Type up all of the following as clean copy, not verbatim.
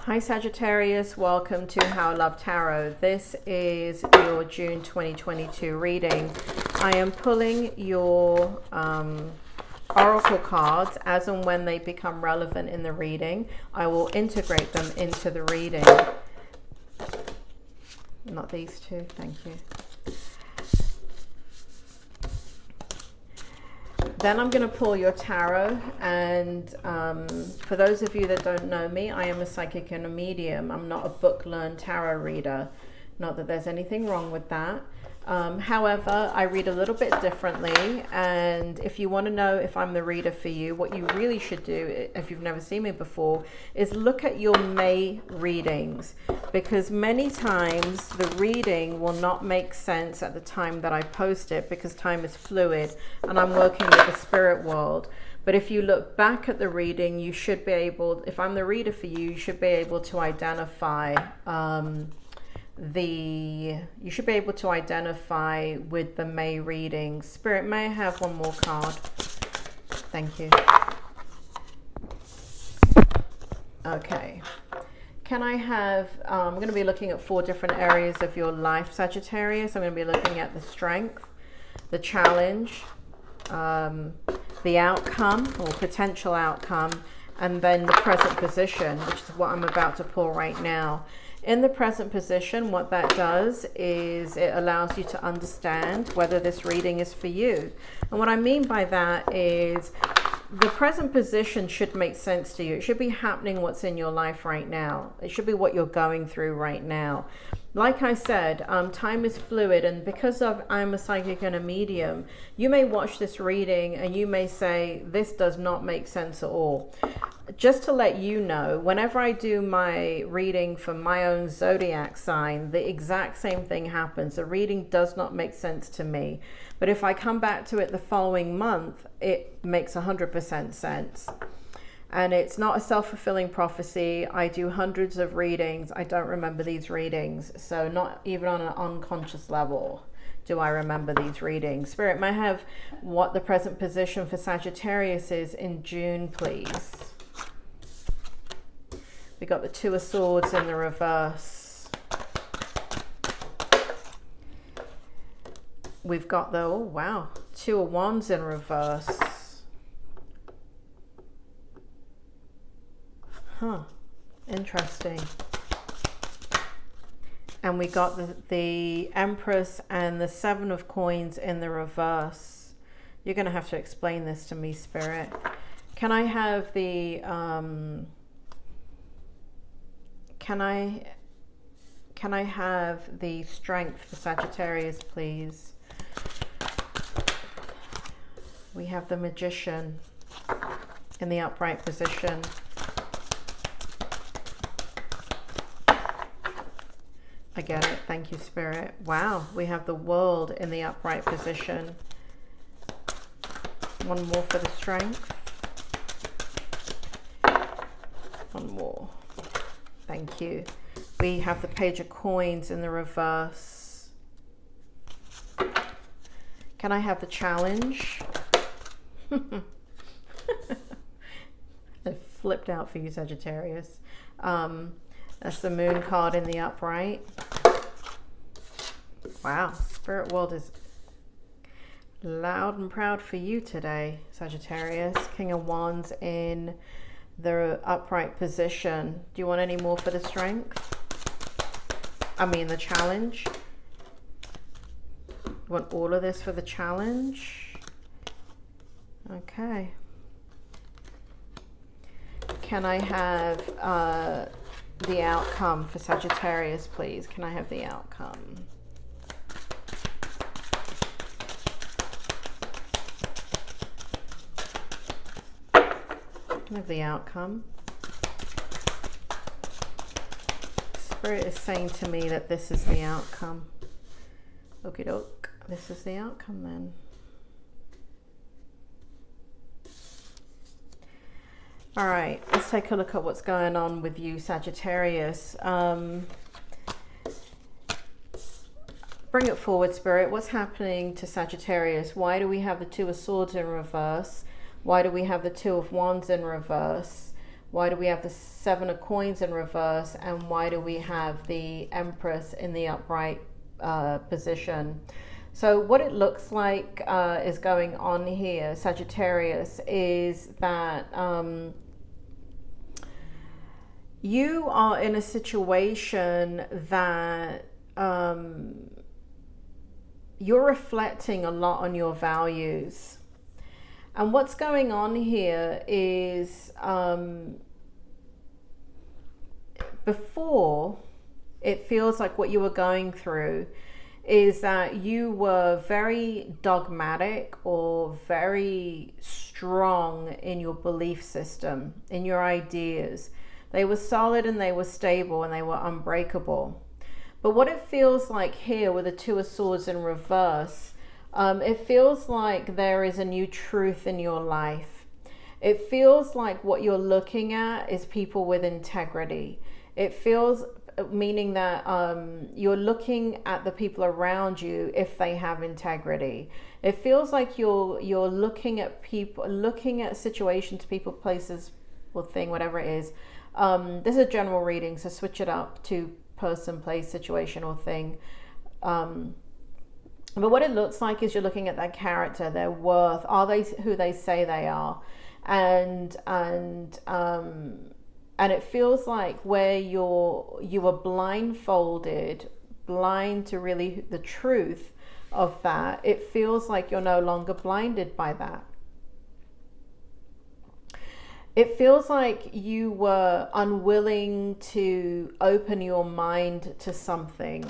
Hi Sagittarius, welcome to How I Love Tarot. This is your June 2022 reading. I am pulling your oracle cards as and when they become relevant in the reading. I will integrate them into the reading. Not these two, thank you. Then I'm going to pull your tarot, and for those of you that don't know me, I am a psychic and a medium. I'm not a book-learned tarot reader. Not that there's anything wrong with that. However, I read a little bit differently, and if you want to know if I'm the reader for you, what you really should do, if you've never seen me before, is look at your May readings, because many times the reading will not make sense at the time that I post it, because time is fluid and I'm working with the spirit world. But if you look back at the reading, you should be able, if I'm the reader for you, you should be able to identify you should be able to identify with the May reading. Spirit, may I have one more card? Thank you. Okay. Can I have, I'm going to be looking at 4 different areas of your life, Sagittarius. I'm going to be looking at the strength, the challenge, the outcome or potential outcome, and then the present position, which is what I'm about to pull right now. In the present position, what that does is it allows you to understand whether this reading is for you. And what I mean by that is the present position should make sense to you. It should be happening what's in your life right now. It should be what you're going through right now. Like I said, time is fluid, and because I'm a psychic and a medium, you may watch this reading and you may say, this does not make sense at all. Just to let you know, whenever I do my reading for my own zodiac sign, the exact same thing happens. The reading does not make sense to me. But if I come back to it the following month, it makes 100% sense. And it's not a self-fulfilling prophecy. I do hundreds of readings. I don't remember these readings. So not even on an unconscious level do I remember these readings. Spirit, may I have what the present position for Sagittarius is in June, please? We got the 2 of Swords in the reverse. We've got the, oh wow, 2 of Wands in reverse. Huh, interesting. And we got the Empress and the 7 of Coins in the reverse. You're going to have to explain this to me, Spirit. Can I have the Can I have the strength for Sagittarius, please? We have the Magician in the upright position. I get it. Thank you, Spirit. Wow. We have the World in the upright position. One more for the strength. One more. Thank you. We have the Page of Coins in the reverse. Can I have the challenge? I flipped out for you, Sagittarius. That's the Moon card in the upright. Wow, Spirit World is loud and proud for you today, Sagittarius. King of Wands in the upright position. Do you want any more for the strength? I mean the challenge. You want all of this for the challenge? Okay. Can I have the outcome for Sagittarius, please? Can I have the outcome? Can I have the outcome? Spirit is saying to me that this is the outcome. Okie doke. This is the outcome then. All right, let's take a look at what's going on with you, Sagittarius. Bring it forward, Spirit. What's happening to Sagittarius? Why do we have the 2 of Swords in reverse? Why do we have the 2 of Wands in reverse? Why do we have the Seven of Coins in reverse? And why do we have the Empress in the upright position? So what it looks like is going on here, Sagittarius, is that you are in a situation that you're reflecting a lot on your values. And what's going on here is before, it feels like what you were going through is that you were very dogmatic or very strong in your belief system, in your ideas. They were solid and they were stable and they were unbreakable. But what it feels like here with the Two of Swords in reverse, it feels like there is a new truth in your life. It feels like what you're looking at is people with integrity. It feels, meaning that you're looking at the people around you if they have integrity. It feels like you're looking at people, looking at situations, people, places, or thing, whatever it is. This is a general reading, so switch it up to person, place, situation, or thing. But what it looks like is you're looking at their character, their worth. Are they who they say they are? And it feels like where you were blindfolded, blind to really the truth of that. It feels like you're no longer blinded by that. It feels like you were unwilling to open your mind to something,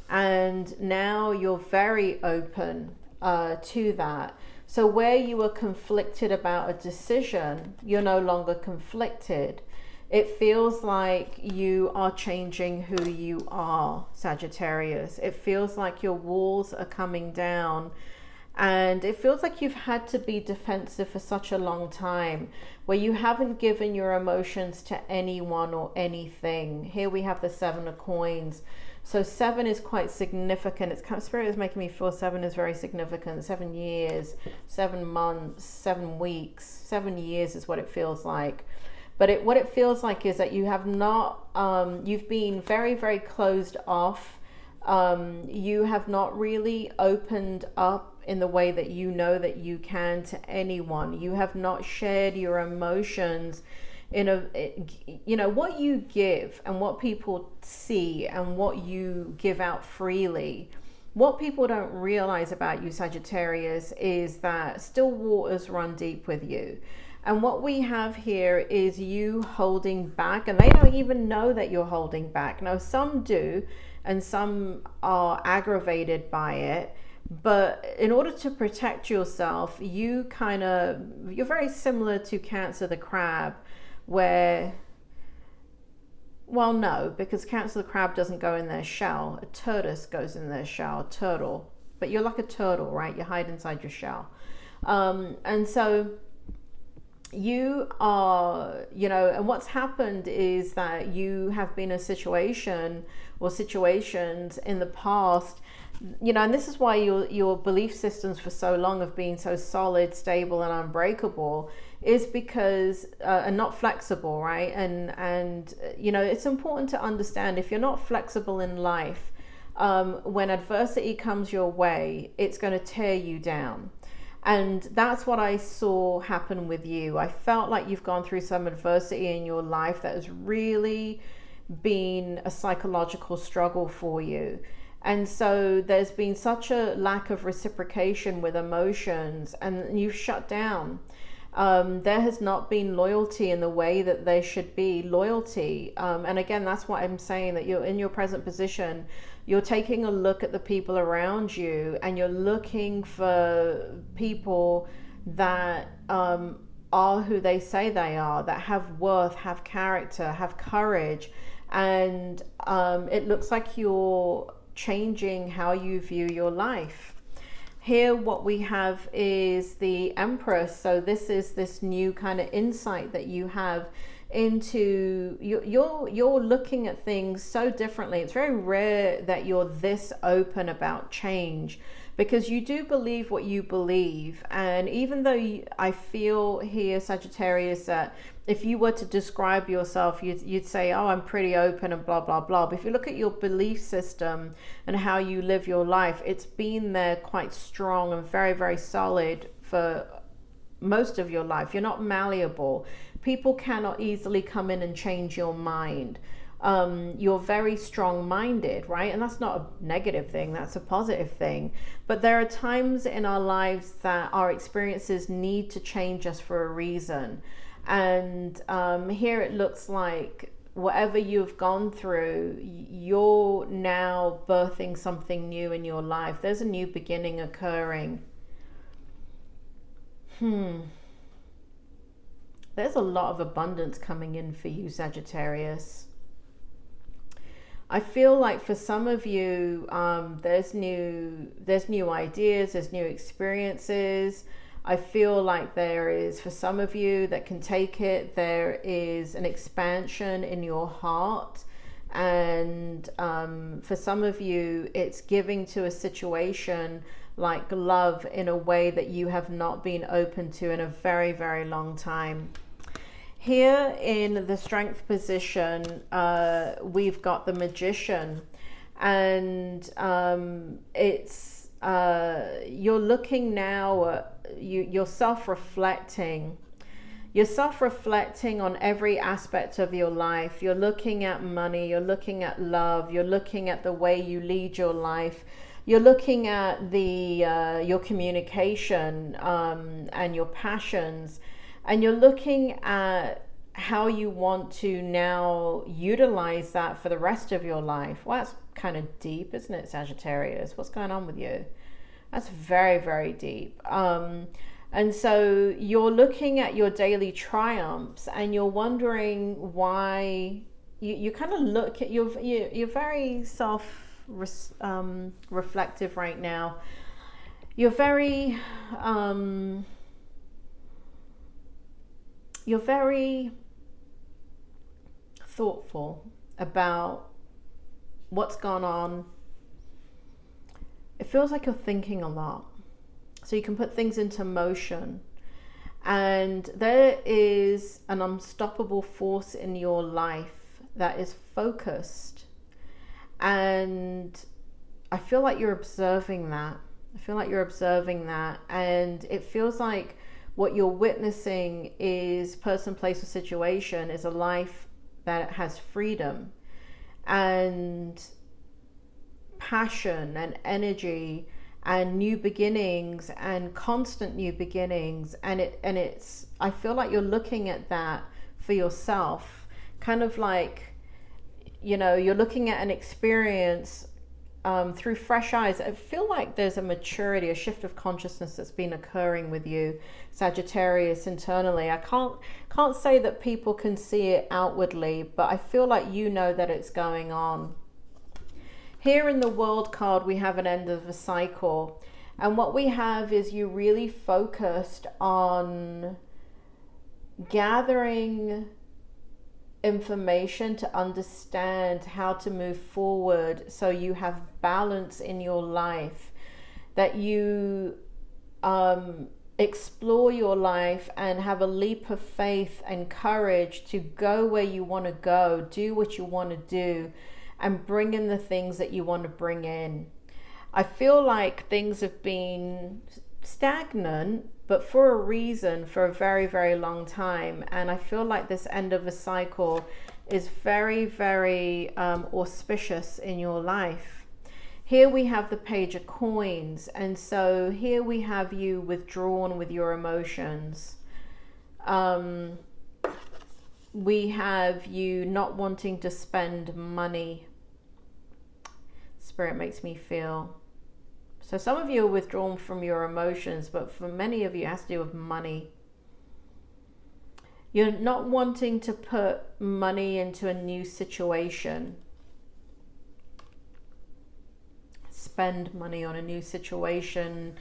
and now you're very open to that. So where you were conflicted about a decision, you're no longer conflicted. It feels like you are changing who you are, Sagittarius. It feels like your walls are coming down. And it feels like you've had to be defensive for such a long time, where you haven't given your emotions to anyone or anything. Here we have the Seven of Coins. So 7 is quite significant. It's kind of, Spirit is making me feel 7 is very significant. 7 years, 7 months, 7 weeks, 7 years is what it feels like. But what it feels like is that you have not, you've been very, very closed off. You have not really opened up in the way that you know that you can to anyone. You have not shared your emotions in what you give and what people see and what you give out freely. What people don't realize about you, Sagittarius, is that still waters run deep with you. And what we have here is you holding back, and they don't even know that you're holding back. Now, some do, and some are aggravated by it. But in order to protect yourself, you're very similar to Cancer the crab, where, well, no, because Cancer the crab doesn't go in their shell. A tortoise goes in their shell, a turtle. But you're like a turtle, right? You hide inside your shell. And so you are, and what's happened is that you have been in a situation or situations in the past, and this is why your belief systems for so long have been so solid, stable, and unbreakable, is because and not flexible, right? And it's important to understand, if you're not flexible in life, when adversity comes your way, it's going to tear you down. And that's what I saw happen with you. I felt like you've gone through some adversity in your life that has really been a psychological struggle for you. And so there's been such a lack of reciprocation with emotions, and you've shut down. There has not been loyalty in the way that there should be loyalty. And again, that's what I'm saying, that you're in your present position. You're taking a look at the people around you, and you're looking for people that are who they say they are, that have worth, have character, have courage. And it looks like you're changing how you view your life. Here what we have is the Empress. So this is this new kind of insight that you have into, you're looking at things so differently. It's very rare that you're this open about change, because you do believe what you believe. And even though I feel here, Sagittarius, that if you were to describe yourself, you'd say, oh, I'm pretty open and blah, blah, blah. But if you look at your belief system and how you live your life, it's been there quite strong and very, very solid for most of your life. You're not malleable. People cannot easily come in and change your mind. You're very strong-minded, right? And that's not a negative thing, that's a positive thing. But there are times in our lives that our experiences need to change us for a reason. And here it looks like whatever you've gone through, you're now birthing something new in your life. There's a new beginning occurring. There's a lot of abundance coming in for you, Sagittarius. I feel like for some of you, there's new ideas, there's new experiences. I feel like there is, for some of you that can take it, there is an expansion in your heart. And for some of you, it's giving to a situation like love in a way that you have not been open to in a very, very long time. Here in the Strength position, we've got the Magician, and it's you're looking now at you're self-reflecting. You're self-reflecting on every aspect of your life. You're looking at money, you're looking at love, you're looking at the way you lead your life. You're looking at your communication and your passions, and you're looking at how you want to now utilize that for the rest of your life. Well, that's kind of deep, isn't it, Sagittarius? What's going on with you? That's very, very deep. And so you're looking at your daily triumphs and you're wondering why you kind of look at you're very reflective right now. You're very thoughtful about what's gone on. It feels like you're thinking a lot, so you can put things into motion, and there is an unstoppable force in your life that is focused. And I feel like you're observing that. And it feels like what you're witnessing is person, place, or situation is a life that has freedom and passion and energy and new beginnings and constant new beginnings. And it's I feel like you're looking at that for yourself, kind of like, you're looking at an experience through fresh eyes. I feel like there's a maturity, a shift of consciousness that's been occurring with you, Sagittarius, internally. I can't say that people can see it outwardly, but I feel like you know that it's going on. Here in the World card, we have an end of a cycle. And what we have is you really focused on gathering information to understand how to move forward, so you have balance in your life, that you explore your life and have a leap of faith and courage to go where you want to go, do what you want to do, and bring in the things that you want to bring in. I feel like things have been stagnant, but for a reason, for a very, very long time. And I feel like this end of a cycle is very, very auspicious in your life. Here we have the Page of Coins, and so here we have you withdrawn with your emotions. We have you not wanting to spend money. Spirit makes me feel. So some of you are withdrawn from your emotions, but for many of you it has to do with money. You're not wanting to put money into a new situation. Spend money on a new situation.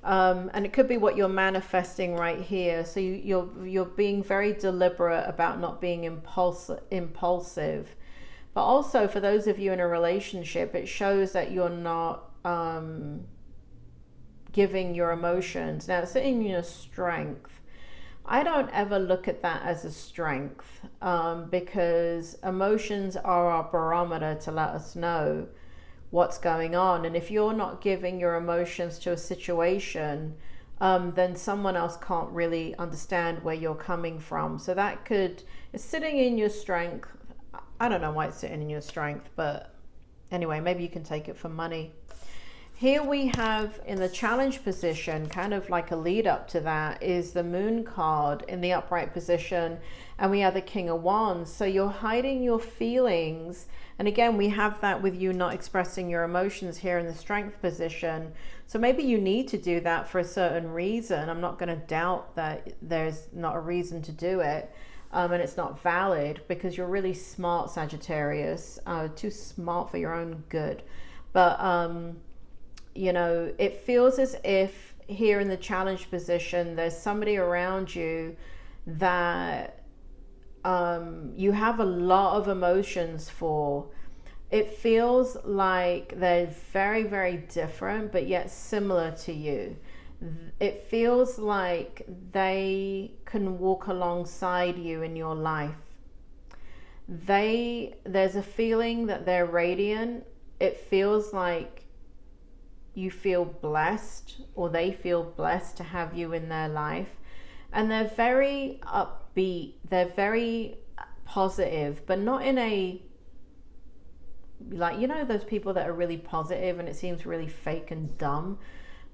And it could be what you're manifesting right here. So you're being very deliberate about not being impulsive. But also for those of you in a relationship, it shows that you're not giving your emotions. Now it's in your strength, I don't ever look at that as a strength, because emotions are our barometer to let us know what's going on. And if you're not giving your emotions to a situation, then someone else can't really understand where you're coming from. So that it's sitting in your strength. I don't know why it's sitting in your strength, but anyway, maybe you can take it for money. Here we have in the challenge position, kind of like a lead up to that, is the Moon card in the upright position, and we have the King of Wands. So you're hiding your feelings, and again we have that with you not expressing your emotions here in the strength position. So maybe you need to do that for a certain reason. I'm not going to doubt that there's not a reason to do it, and it's not valid, because you're really smart, Sagittarius, too smart for your own good. But you know, it feels as if here in the challenge position, there's somebody around you that you have a lot of emotions for. It feels like they're very, very different, but yet similar to you. It feels like they can walk alongside you in your life. There's a feeling that they're radiant. It feels like you feel blessed, or they feel blessed to have you in their life. And they're very upbeat, they're very positive, but not in a, like, you know, those people that are really positive and it seems really fake and dumb.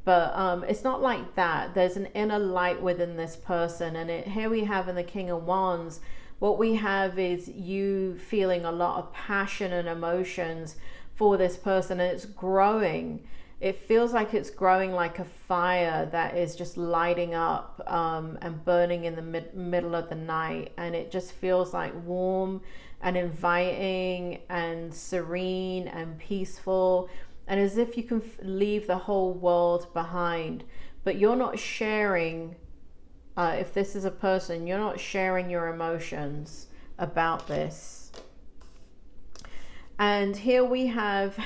But it's not like that. There's an inner light within this person. And here we have in the King of Wands, what we have is you feeling a lot of passion and emotions for this person, and it's growing. It feels like it's growing like a fire that is just lighting up and burning in the middle of the night. And it just feels like warm and inviting and serene and peaceful, and as if you can leave the whole world behind. But you're not sharing, if this is a person, you're not sharing your emotions about this. And here we have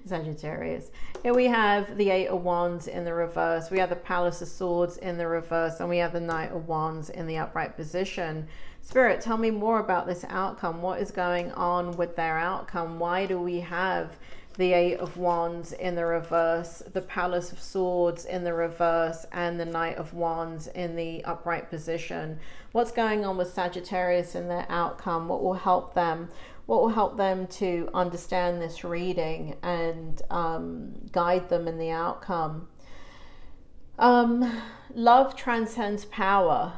Sagittarius. Here we have the Eight of Wands in the reverse. We have the Palace of Swords in the reverse, and we have the Knight of Wands in the upright position. Spirit, tell me more about this outcome. What is going on with their outcome? Why do we have the Eight of Wands in the reverse, the Palace of Swords in the reverse, and the Knight of Wands in the upright position? What's going on with Sagittarius in their outcome? What will help them? What will help them to understand this reading and guide them in the outcome? Love transcends power.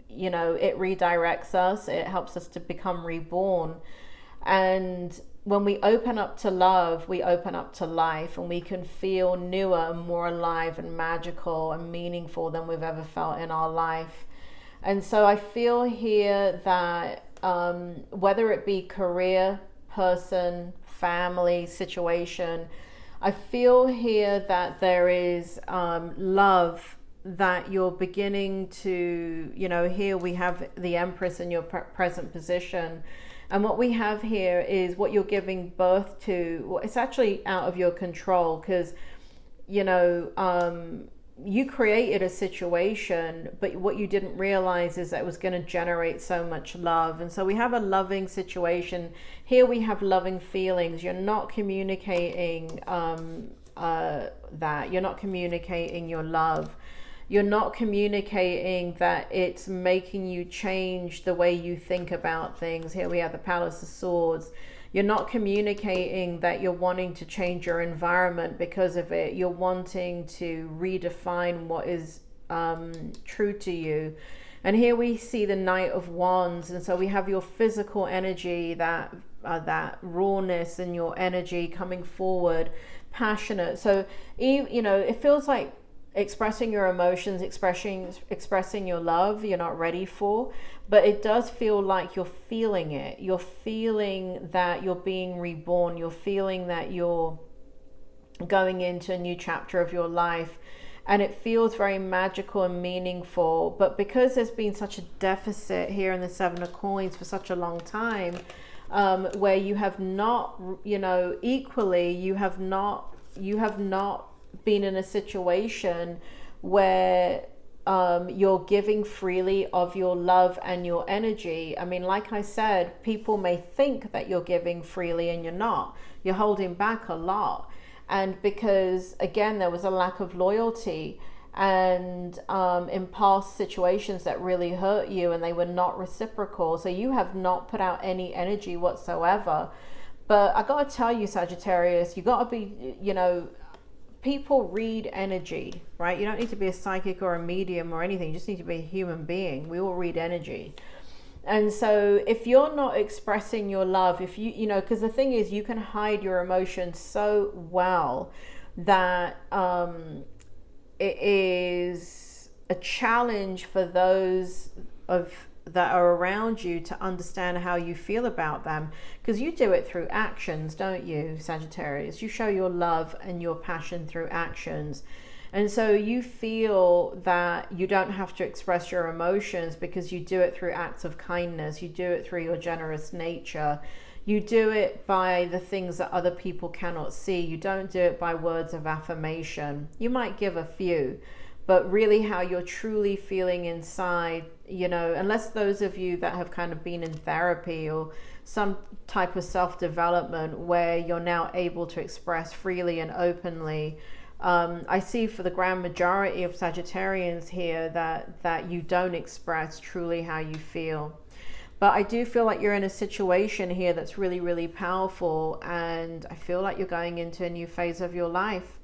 You know, it redirects us. It helps us to become reborn. And when we open up to love, we open up to life, and we can feel newer and more alive and magical and meaningful than we've ever felt in our life. And so I feel here that whether it be career, person, family, situation, I feel here that there is love that you're beginning to, you know, here we have the Empress in your present position. And what we have here is what you're giving birth to. Well, it's actually out of your control, because, you know, you created a situation, but what you didn't realize is that it was going to generate so much love. And so we have a loving situation. Here we have loving feelings. You're not communicating that. You're not communicating your love. You're not communicating that it's making you change the way you think about things. Here we have the Palace of Swords. You're not communicating that you're wanting to change your environment because of it. You're wanting to redefine what is true to you. And here we see the Knight of Wands. And so we have your physical energy, that rawness and your energy coming forward, passionate. So, you know, it feels like expressing your emotions, expressing your love, you're not ready for, but it does feel like you're feeling it. You're feeling that you're being reborn. You're feeling that you're going into a new chapter of your life, and it feels very magical and meaningful. But because there's been such a deficit here in the Seven of Coins for such a long time, where you have not, you know, equally, you have not been in a situation where you're giving freely of your love and your energy. I mean, like I said, people may think that you're giving freely and you're not. You're holding back a lot. And because, again, there was a lack of loyalty and in past situations that really hurt you and they were not reciprocal. So you have not put out any energy whatsoever. But I got to tell you, Sagittarius, you got to be, you know, people read energy, right? You don't need to be a psychic or a medium or anything. You just need to be a human being. We all read energy. And so if you're not expressing your love, if you know, because the thing is, you can hide your emotions so well that it is a challenge for those that are around you to understand how you feel about them, because you do it through actions, don't you, Sagittarius? You show your love and your passion through actions. And so you feel that you don't have to express your emotions because you do it through acts of kindness. You do it through your generous nature. You do it by the things that other people cannot see. You don't do it by words of affirmation. You might give a few, but really how you're truly feeling inside, you know, unless those of you that have kind of been in therapy or some type of self-development where you're now able to express freely and openly. I see for the grand majority of Sagittarians here that you don't express truly how you feel. But I do feel like you're in a situation here that's really, really powerful, and I feel like you're going into a new phase of your life.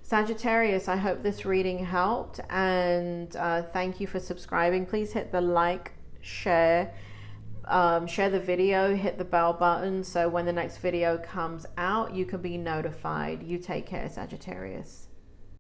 Sagittarius, I hope this reading helped, and thank you for subscribing. Please hit the like, share the video, hit the bell button, so when the next video comes out, you can be notified. You take care, Sagittarius.